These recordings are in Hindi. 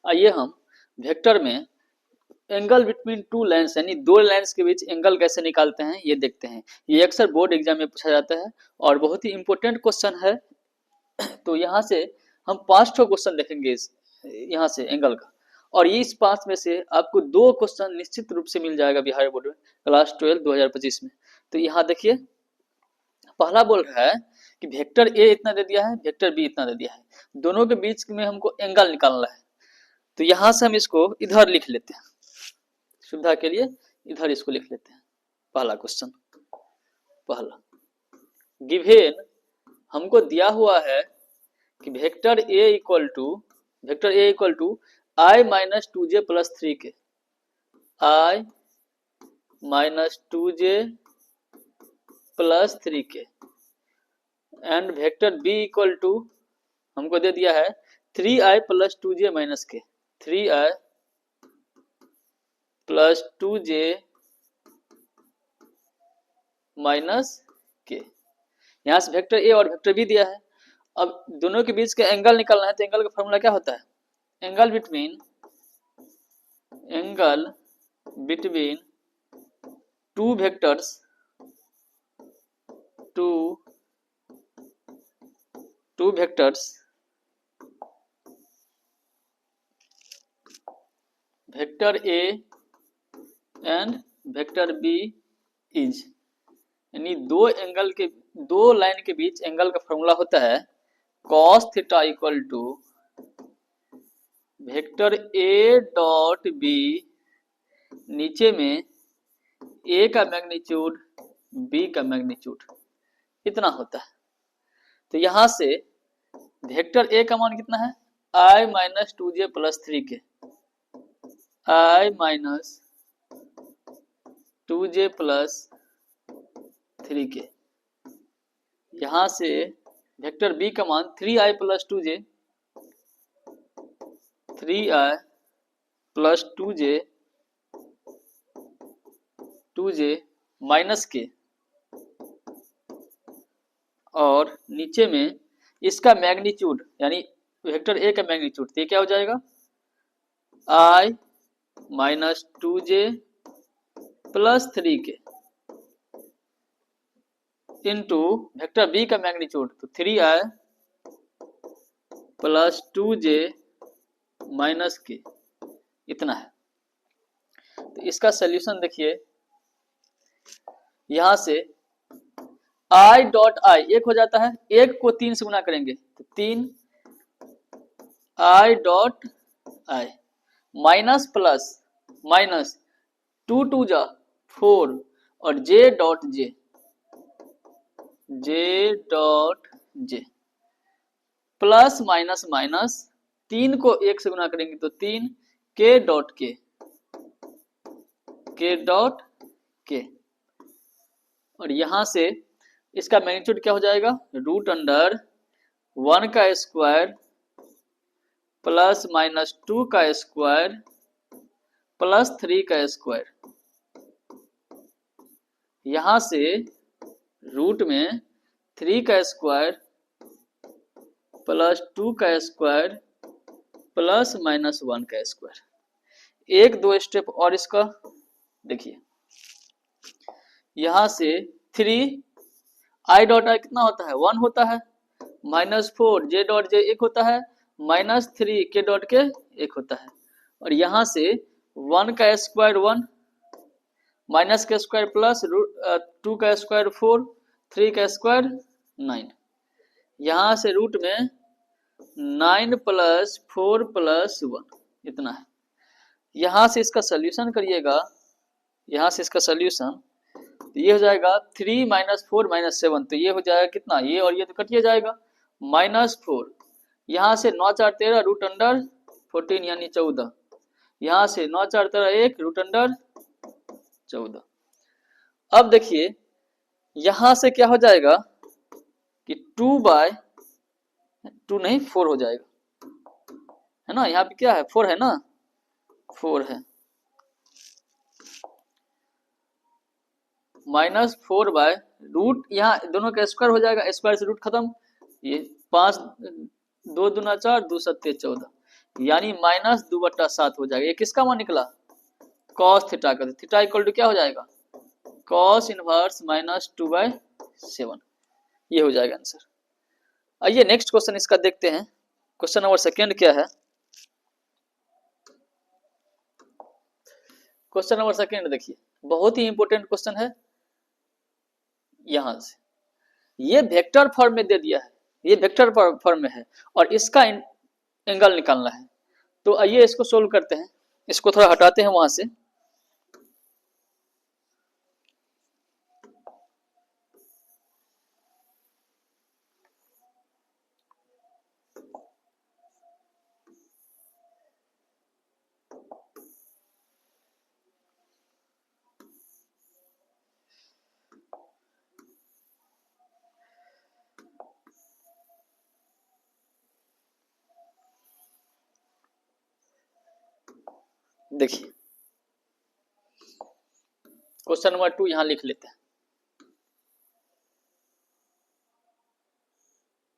आइए हम वेक्टर में एंगल बिटवीन टू लाइन्स यानी दो लाइन्स के बीच एंगल कैसे निकालते हैं ये देखते हैं। ये अक्सर बोर्ड एग्जाम में पूछा जाता है और बहुत ही इंपॉर्टेंट क्वेश्चन है। तो यहाँ से हम 5 क्वेश्चन देखेंगे यहाँ से एंगल का, और ये इस 5 में से आपको 2 क्वेश्चन निश्चित रूप से मिल जाएगा बिहार बोर्ड में क्लास 12 2025 में। तो यहाँ देखिए पहला बोल रहा है कि वेक्टर ए इतना दे दिया है, वेक्टर बी इतना दे दिया है, दोनों के बीच में हमको एंगल निकालना है। तो यहाँ से हम इसको इधर लिख लेते हैं, सुविधा के लिए इधर इसको लिख लेते हैं। पहला क्वेश्चन, पहला गिवेन हमको दिया हुआ है कि vector A equal to I minus 2j plus 3 K, I minus 2j plus 3 K, and vector B equal to हमको दे दिया है 3i प्लस 2j माइनस के, 3i प्लस 2j माइनस के। यहां से वेक्टर ए और वेक्टर बी दिया है। अब दोनों के बीच का एंगल निकालना है, तो एंगल का फॉर्मूला क्या होता है? Angle between two vectors, vector A and vector B is, यानी दो लाइन के बीच एंगल का फॉर्मूला होता है cos theta equal to vector A dot B, नीचे में ए का मैग्नीट्यूड बी का मैग्नीट्यूड, इतना होता है। तो यहां से वेक्टर ए का मान कितना है? आई minus 2j plus 3 K, I minus 2j plus 3 के। यहां से वेक्टर बी का मान 3i plus 2j, 3i plus 2j minus के, और नीचे में इसका मैग्नीट्यूड यानी वेक्टर ए का मैग्नीट्यूड, तो ये क्या हो जाएगा? i माइनस 2j प्लस 3 के इंटू वेक्टर बी का मैग्नीट्यूड, तो 3i प्लस 2j माइनस के, इतना है। तो इसका सॉल्यूशन देखिए, यहां से i डॉट i एक हो जाता है, एक को 3 से गुना करेंगे तो 3 i dot i minus plus minus 2 2 जा 4 और j dot j plus minus minus 3 को 1 से गुना करेंगे तो 3 k डॉट k, और यहां से इसका मैग्नीट्यूड क्या हो जाएगा? रूट अंडर 1 का स्क्वायर प्लस माइनस 2 का स्क्वायर प्लस 3 का स्क्वायर। यहां से रूट में 3 का स्क्वायर प्लस 2 का स्क्वायर प्लस माइनस 1 का स्क्वायर। एक दो स्टेप और इसका देखिए, यहां से 3 i डॉट i कितना होता है? 1 होता है, माइनस 4 j डॉट j 1 होता है, माइनस 3 k डॉट k 1 होता है, और यहां से 1 का स्क्वायर 1, माइनस का स्क्वायर प्लस 2 का स्क्वायर 4, 3 का स्क्वायर 9। यहां से रूट में 9 प्लस 4 प्लस 1, इतना है। यहां से इसका सॉल्यूशन करिएगा, यहां से इसका सॉल्यूशन तो ये हो जाएगा 3 माइनस 4 माइनस 7, तो ये हो जाएगा कितना? ये और ये तो कटिए जाएगा, माइनस 4, यहाँ से 9 4 13 रूट अंडर 14 यानी 14, यहाँ से 9 4 13 1 रूट अंडर 14। अब देखिए यहां से क्या हो जाएगा कि 2 नहीं 4 हो जाएगा, है ना? यहाँ पे क्या है? 4 है ना, 4 है, माइनस 4 बाय रूट, यहाँ दोनों का स्क्वायर हो जाएगा, स्क्वायर से रूट खत्म, ये 5 2 दूना 4 2 7 14, यानी -2/7 हो जाएगा। ये किसका मान निकला? कॉस थीटा का। थीटा इक्वल टू क्या हो जाएगा? Cos inverse -2/7। ये हो जाएगा आंसर। आइए नेक्स्ट क्वेश्चन इसका देखते हैं। क्वेश्चन नंबर सेकेंड क्या है? क्वेश्चन नंबर सेकेंड देखिए, बहुत ही इंपॉर्टेंट क्वेश्चन है। यहां से ये वेक्टर फॉर्म में दे दिया है, ये वेक्टर फॉर्म में है और इसका एंगल निकालना है। तो आइए इसको सोल्व करते हैं। इसको थोड़ा हटाते हैं वहां से। देखिए क्वेश्चन नंबर 2 यहां लिख लेते हैं।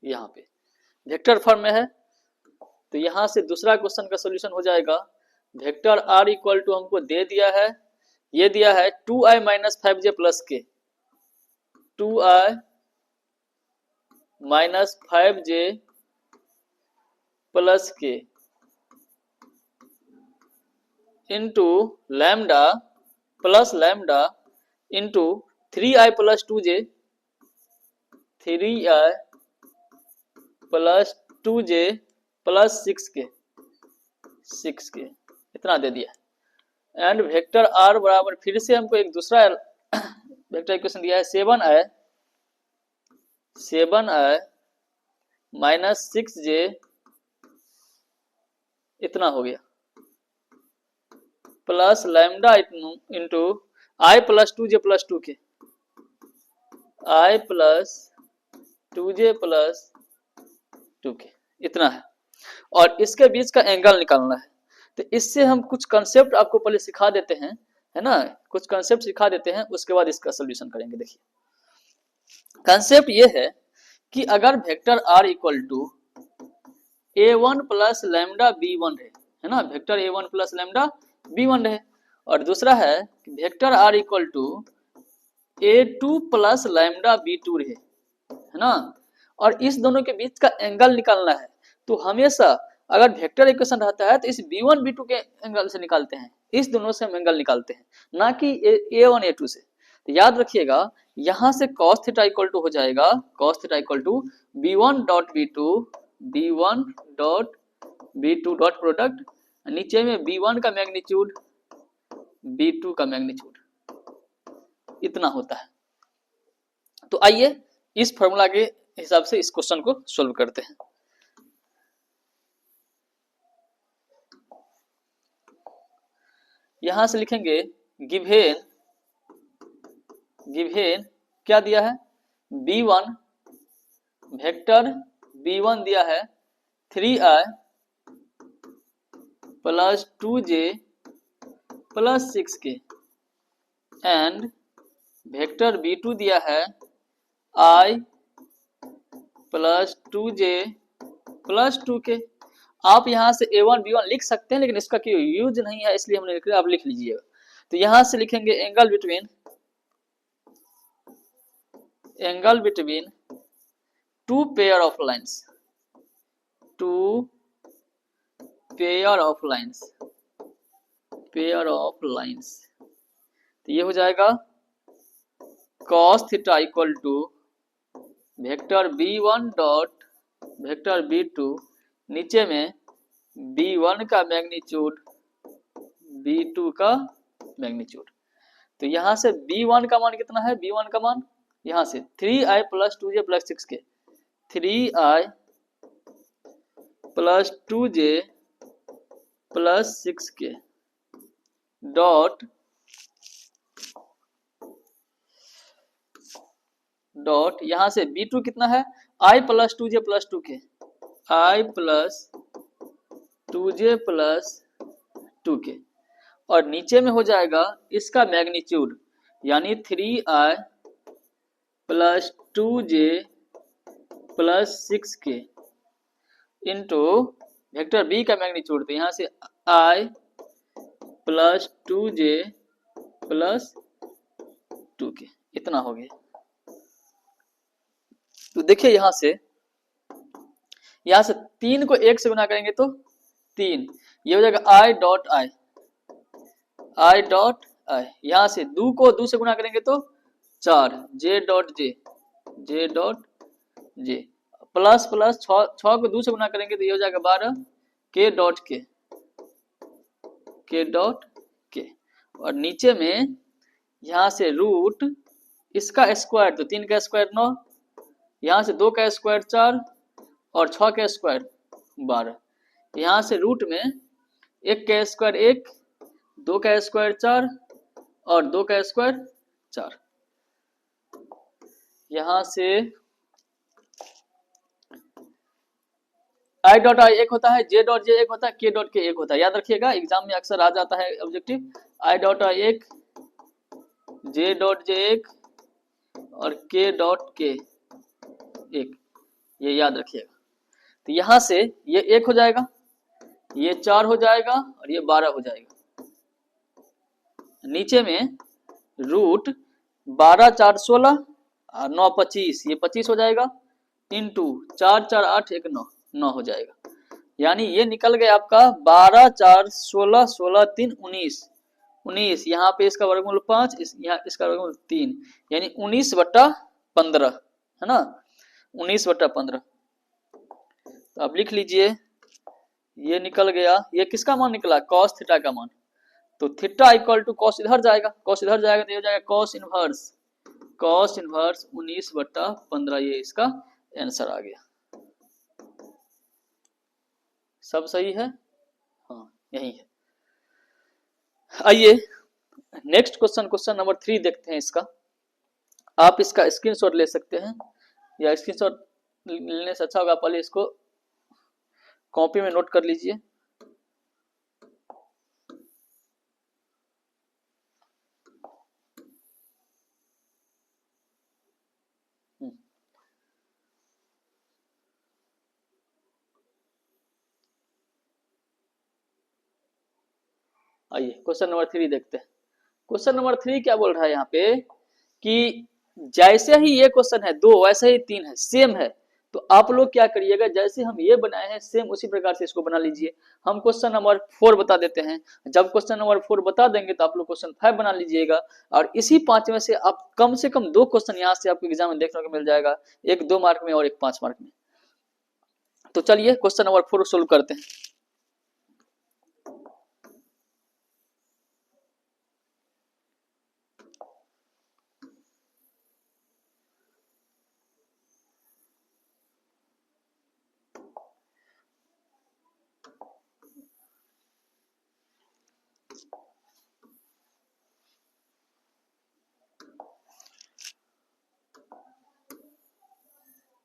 यहाँ पे वेक्टर फॉर्म में है, तो यहां से दूसरा क्वेश्चन का सॉल्यूशन हो जाएगा। वेक्टर आर इक्वल टू हमको दे दिया है, ये दिया है 2i - 5j प्लस के, 2i - 5j प्लस के into lambda plus lambda into 3i plus 2j, 3i plus 2j plus 6 के इतना दे दिया। एंड वेक्टर आर बराबर फिर से हमको एक दूसरा वेक्टर इक्वेशन दिया है 7i माइनस 6j इतना हो गया प्लस लैम्डा इंटू आई प्लस 2j प्लस 2k, आई प्लस 2j प्लस 2k इतना है। और इसके बीच का एंगल निकालना है। तो इससे हम कुछ कंसेप्ट आपको पहले सिखा देते हैं, है ना, कुछ कंसेप्ट सिखा देते हैं, उसके बाद इसका सोल्यूशन करेंगे। देखिए कंसेप्ट ये है कि अगर vector R equal to a1 plus lambda b1 है ना, vector a1 plus lambda b1 है, और दूसरा है vector R equal to a2 plus lambda b2 है ना, और इस दोनों के बीच का एंगल निकालना है। तो हमेशा अगर वेक्टर इक्वेशन रहता है तो इस b1 b2 के एंगल से निकालते हैं, इस दोनों से हम एंगल निकालते हैं, ना कि a1 a2 से। तो याद रखिएगा यहां से cos थीटा इक्वल टू हो जाएगा, cos theta equal to b1 dot b2 dot product, नीचे में b1 का मैग्नीट्यूड b2 का मैग्नीट्यूड इतना होता है। तो आइए इस फॉर्मूला के हिसाब से इस क्वेश्चन को सोल्व करते हैं। यहां से लिखेंगे गिवेन क्या दिया है, b1 वेक्टर b1 दिया है 3i plus 2j plus 6k, and vector b2 दिया है i plus 2j plus 2k। आप यहां से a1 b1 लिख सकते हैं, लेकिन इसका कोई यूज नहीं है, इसलिए हमने लिख लिया, आप लिख लीजिएगा। तो यहां से लिखेंगे angle between two pair of lines, two pair of lines. तो ये हो जाएगा cos theta equal to vector b1 dot vector b2, नीचे में b1 का मैग्नीट्यूड b2 का मैग्नीट्यूड। तो यहां से b1 का मान कितना है, b1 का मान यहां से 3i plus 2j plus 6k, 3i plus 2j plus 6k dot यहां से b2 कितना है, i plus 2j plus 2k, i plus 2j plus 2k, और नीचे में हो जाएगा इसका मैग्नीट्यूड, यानी 3i plus 2j plus 6k into vector B का मैग्नीट्यूड, तो यहाँ से आई प्लस 2j प्लस 2k, इतना हो गया। तो देखिए यहाँ से 3 को 1 से गुना करेंगे तो 3, ये हो जाएगा I dot I, I dot I. यहाँ से 2 को 2 से गुना करेंगे तो 4, J dot J, J dot J, plus plus 6 को 2 से गुना करेंगे तो ये हो जाएगा 12, के डॉट के, के डॉट के। और नीचे में यहाँ से रूट इसका स्क्वायर, तो 3 का स्क्वायर 9, यहाँ से 2 का स्क्वायर 4 और 6 का स्क्वायर 12। यहाँ से रूट में 1 का स्क्वायर 1, 2 का स्क्वायर 4 और 2 का स्क्वायर 4। यहाँ से आई डॉट आई 1 होता है, जे डॉट जे 1 होता है, के डॉट के 1 होता है। याद रखिएगा, एग्जाम में अक्सर आ जाता है objective, I dot I 1, J dot J 1 और के डॉट के 1, ये याद रखिएगा। तो यहाँ से ये 1 हो जाएगा, ये 4 हो जाएगा और ये 12 हो जाएगा। नीचे में रूट 12 4 16 और 9 25, ये 25 हो जाएगा, इंटू 4 4 8 1 9, 9 हो जाएगा। यानी ये निकल गया आपका 12 4 16 16 3 19, 19, यहाँ पे इसका वर्गमूल 5, यहाँ इसका वर्गमूल 3, यानी 19/15 है ना, 19/15। तो अब लिख लीजिए, ये निकल गया, ये किसका मान निकला, कॉस थीटा का मान। तो थीटा इक्वल टू कॉस इधर जाएगा, कॉस इधर जाएगा तो ये हो जाएगा कॉस इनवर्स, कॉस इनवर्स 19/15, ये इसका आंसर आ गया। सब सही है, हाँ यही है। आइए नेक्स्ट क्वेश्चन, क्वेश्चन नंबर 3 देखते हैं। इसका आप इसका स्क्रीनशॉट ले सकते हैं, या स्क्रीनशॉट लेने से अच्छा होगा पहले इसको कॉपी में नोट कर लीजिए। आइए क्वेश्चन नंबर 3 देखते हैं। क्वेश्चन नंबर 3 क्या बोल रहा है यहाँ पे कि जैसे ही ये क्वेश्चन है 2 वैसे ही 3 है, सेम है। तो आप लोग क्या करिएगा, जैसे हम ये बनाए हैं सेम उसी प्रकार से इसको बना लीजिए। हम क्वेश्चन नंबर 4 बता देते हैं, जब क्वेश्चन नंबर 4 बता देंगे तो आप लोग क्वेश्चन 5 बना लीजिएगा। और इसी 5 में से आप कम से कम 2 क्वेश्चन यहाँ से आपको एग्जाम में देखने को मिल जाएगा, एक 2 मार्क में और एक 5 मार्क में। तो चलिए क्वेश्चन नंबर 4 सोल्व करते हैं।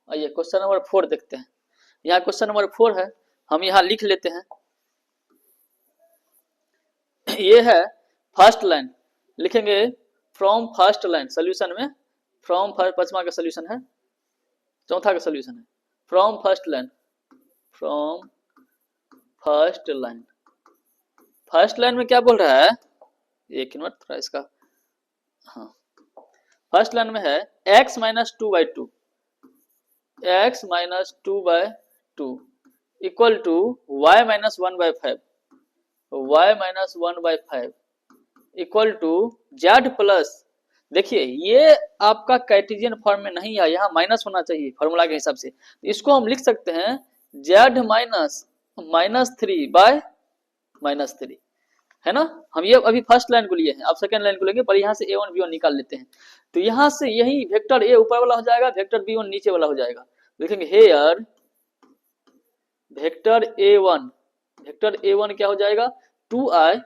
आइए क्वेश्चन नंबर 4 देखते हैं। यहाँ क्वेश्चन नंबर 4 है, हम यहाँ लिख लेते हैं। ये है फर्स्ट लाइन, लिखेंगे फ्रॉम फर्स्ट लाइन, सोल्यूशन में फ्रॉम फर्स्ट, पचमा का सोल्यूशन है, चौथा का सोल्यूशन है from first line, from first line. First line में क्या बोल रहा है, एक मिनट थोड़ा इसका, हाँ फर्स्ट लाइन में है x minus 2/2, x minus 2/2 equal to y minus 1/5, y minus 1/5 equal to z plus, देखिए ये आपका कार्टेशियन फॉर्म में नहीं है, यहाँ माइनस होना चाहिए फॉर्मूला के हिसाब से। इसको हम लिख सकते हैं z माइनस -3/-3, है ना। हम ये अभी फर्स्ट लाइन को लिए हैं, आप सेकंड लाइन को लेंगे, पर यहाँ से a1 b1 निकाल लेते हैं। तो यहाँ से यही वेक्टर a ऊपर वाला हो जाएगा, वेक्टर b1 नीचे वाला हो जाएगा। लिखेंगे हेयर वेक्टर a1 क्या हो जाएगा, 2i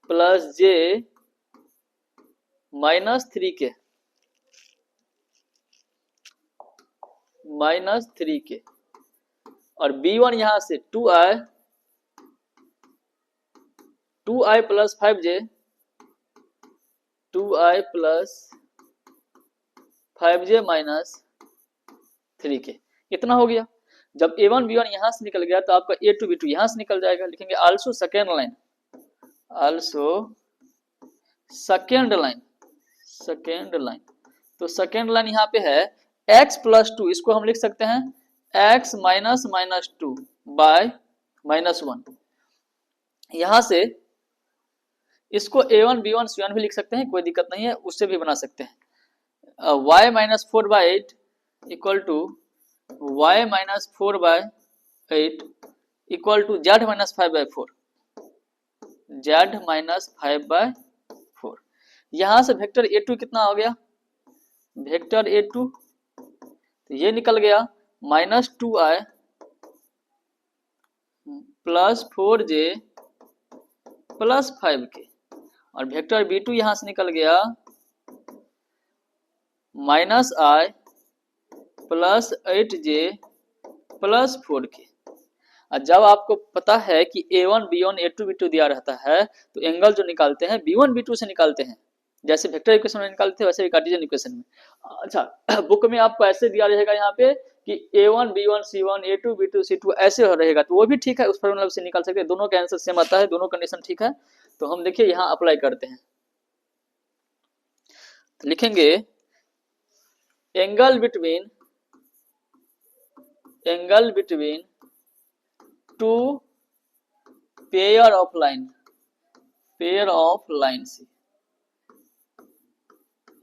plus j -3k, -3k, और b1 यहां से 2i plus 5j, 2i plus 5j -3k, इतना हो गया। जब a1 b1 यहाँ से निकल गया तो आपका a2 b2 यहाँ से निकल जाएगा, लिखेंगे also second line, also second line, second line. तो सेकेंड लाइन यहाँ पे है x प्लस 2, इसको हम लिख सकते हैं x माइनस माइनस 2 बाय -1। यहां से इसको a1 b1 c1 भी लिख सकते हैं, कोई दिक्कत नहीं है, उससे भी बना सकते हैं। y minus 4/8 equal to y minus 4/8 equal to z minus 5/4, z minus 5/4। यहां से वेक्टर a2 कितना हो गया, वेक्टर a2 तो ये निकल गया -2i plus 4j plus 5k, और वेक्टर b2 यहां से निकल गया -i plus 8j plus 4k। और जब आपको पता है कि a1 b1 a2 b2 दिया रहता है तो एंगल जो निकालते हैं b1 b2 से निकालते हैं, जैसे वेक्टर इक्वेशन में निकालते हैं वैसे भी कार्टेशियन इक्वेशन में। अच्छा, बुक में आपको ऐसे दिया रहेगा यहाँ पे कि a1 b1 c1 a2 b2 c2 ऐसे रहेगा, तो वो भी ठीक है, उस फॉर्मूला से निकाल सकते हैं, दोनों का आंसर सेम आता है, दोनों कंडीशन ठीक है। तो हम देखिए यहाँ अप्लाई करते हैं, तो लिखेंगे angle between two pair of line, pair of lines,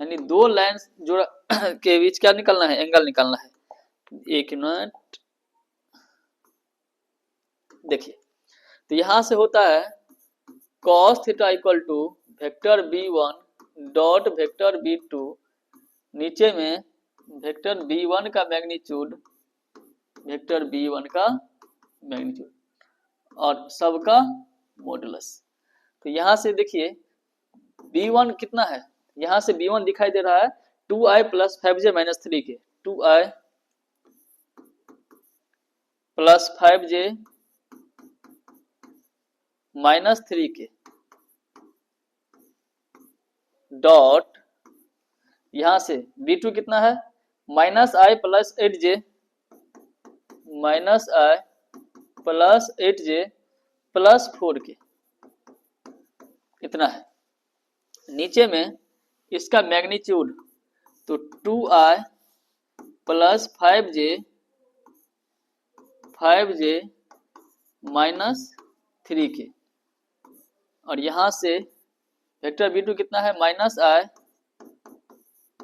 यानी दो लाइन्स जो के बीच क्या निकालना है, एंगल निकालना है। एक मिनट देखिए, तो यहां से होता है cos theta equal to vector b1 dot vector b2, नीचे में वेक्टर b1 का मैग्नीट्यूड, वेक्टर b1 का मैग्नीट्यूड और सबका मॉडुलस। तो यहां से देखिए b1 कितना है, यहां से b1 दिखाई दे रहा है 2i plus 5j minus 3k, 2i plus 5j minus 3k dot यहां से b2 कितना है -i plus 8j minus i plus 8j plus 4k, इतना है। नीचे में इसका मैग्नीट्यूड तो 2i plus 5j minus 3k, और यहां से वेक्टर b2 कितना है -i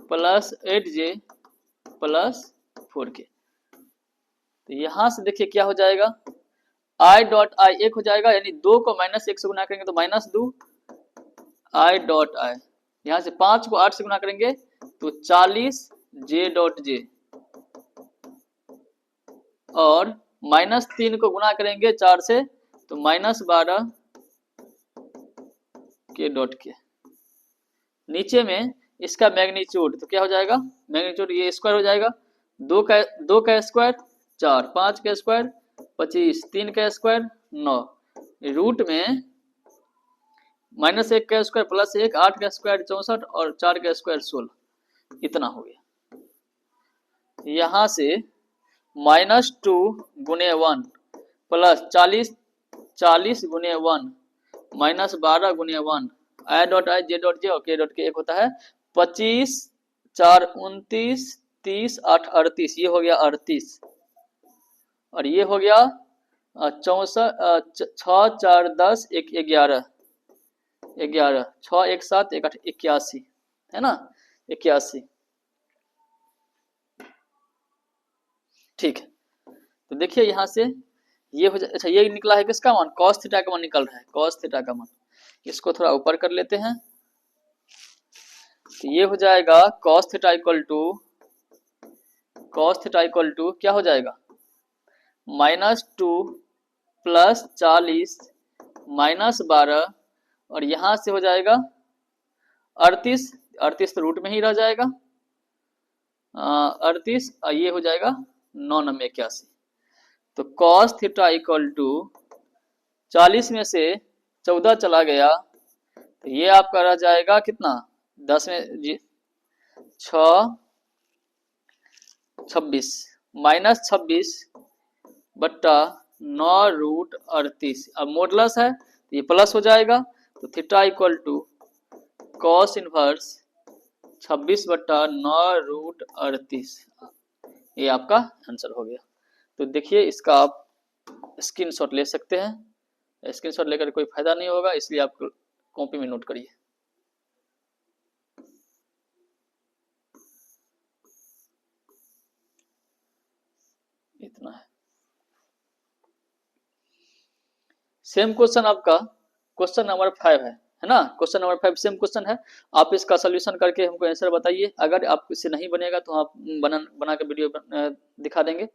plus 8j plus 4k। तो यहां से देखिए क्या हो जाएगा, i डॉट i 1 हो जाएगा, यानी 2 को -1 से गुना करेंगे तो -2 i डॉट i, यहां से 5 को 8 से गुना करेंगे तो 40 j डॉट j, और -3 को गुना करेंगे 4 से तो -12 k डॉट k। नीचे में इसका मैग्नीट्यूड तो क्या हो जाएगा, मैग्नीट्यूड ये स्क्वायर हो जाएगा, 2 का स्क्वायर 4, 5 का स्क्वायर 25, 3 का स्क्वायर 9, रूट में -1 का स्क्वायर प्लस 1, 8 का स्क्वायर 64 और 4 का स्क्वायर 16, इतना हो गया। यहां से -2 गुने 1 प्लस 40 गुने 1 -12 गुने 1, i dot i j dot j और k डॉट k एक होता है 25, 4 29, 30, 8 38, ये हो गया 38, और ये हो गया 64, 6 4 10 1 11, 6 1 7 1 8 81, है ना 81, ठीक है। तो देखिए यहां से ये हो जाए, अच्छा ये निकला है किसका मान, cos थीटा का मान निकल रहा है, cos थीटा का मान, इसको थोड़ा ऊपर कर लेते हैं, तो ये हो जाएगा cos थीटा इक्वल टू क्या हो जाएगा -2 प्लस 40 -12, और यहां से हो जाएगा 38 तो रूट में ही रह जाएगा 38, ये हो जाएगा 9 9 81। तो cos थीटा इक्वल टू 40 में से 14 चला गया तो ये आपका रह जाएगा कितना, 10 में 6 26 -26 बट्टा 9√38। अब मॉडुलस है तो ये प्लस हो जाएगा, तो theta equal to cos inverse 26/9√38। ये आपका आंसर हो गया। तो देखिए इसका आप स्क्रीनशॉट ले सकते हैं। स्क्रीनशॉट लेकर कोई फायदा नहीं होगा, इसलिए आप कॉपी में नोट करिए। इतना है। सेम क्वेश्चन आपका क्वेश्चन नंबर 5 है ना। क्वेश्चन नंबर 5 सेम क्वेश्चन है। आप इसका सोल्यूशन करके हमको आंसर बताइए। अगर आपसे नहीं बनेगा तो आप बना के वीडियो दिखा देंगे।